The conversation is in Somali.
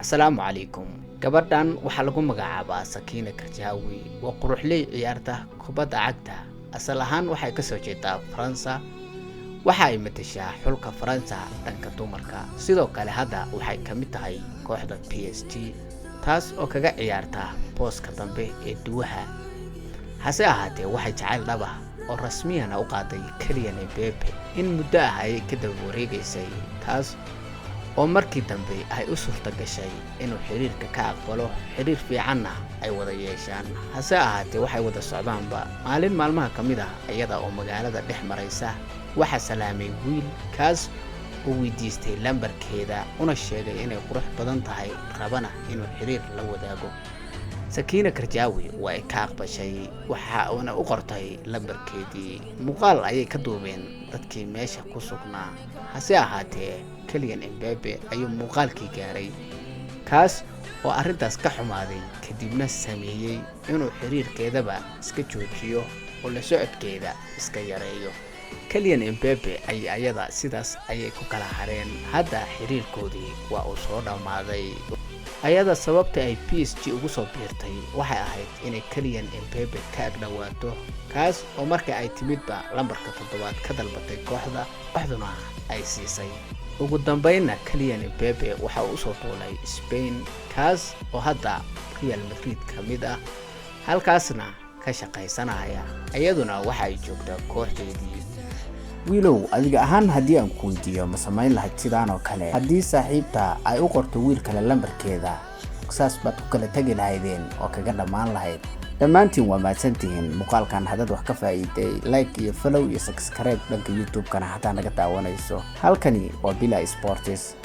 Asalaamu calaykum. Gabadhan waxaa lagu magacaabaa Sakiina Karjaawi. Waa quruxley ciyaarta kubadda cagta. Asal ahaan waxay ka soo jeedaa Faransa. Waxa ay matashaa xulka Faransa dhanka dumarka. Sidoo kale hadda waxay ka mid tahay kooxda PSG, taas oo kaga ciyaarta booska dambe ee duwaha. Hase ahaatee waxay jacayl dhab ah oo rasmiyan u qaaday Kylian Mbappe in muddo ah ay ka daba wareegaysay, taas oo markii dambe ay u suurta gashay inuu xiriirka ka aqbalo, xiriir fiicanna ay wada yeeshaan. Hase ahaatee waxay wada socdaanba maalin maalmaha ka mid ah iyada oo magaalada dhex maraysa waxa salaamay wiil kaas oo weydiistay lambarkeeda una sheegay inay qurux badan tahay, rabana inuu xiriir la wadaago. Sakiina Karjaawi waa ay ka aqbashay, waxa uuna u qortay lambarkeedii. Muuqaal ayay ka duubeen dadkii meesha ku sugnaa. Hase ahaatee Kylian Mbappe ayuu muuqaalkii gaaray, kaas oo arrintaas ka xumaaday kadibna sameeyay inuu xiriirkeedaba iska joojiyo oo la socodkeeda iska yareeyo. Kylian Mbappe ayada sidaas ayay ku kala hareen. Hadda xiriirkoodii waa uu soo dhamaaday. ayada sababta ay PSG ugu soo biirtay waxay ahayd inay Kylian Mbappe ka agdhawaato, kaas oo markii ay timidba lambarka 7 ka dalbatay kooxduna ay siisay. Ugu dambeynna Kylian Mbappe waxa uu soo duulay Spain, kaas oo hadda Real Madrid ka mid ah, halkaasna ka shaqaysanaya. ayaduna waxa ay joogtaa kooxdeedii. wiilow adiga ahaan haddii aan ku weydiiyo ma samayn lahayd sidaan oo kale haddii saaxiibta ay u qorto wiil kale lambarkeeda, saas baad ku kala tagi lahaydeen oo kaga dhammaan lahayd. dhammaantiin waa mahadsantihiin. muuqaalkan haddaad wax ka faa'iiday like iyo follow iyo subscribe dhanka youtube-kana hataa naga daawanayso. halkani waa Bila Sports.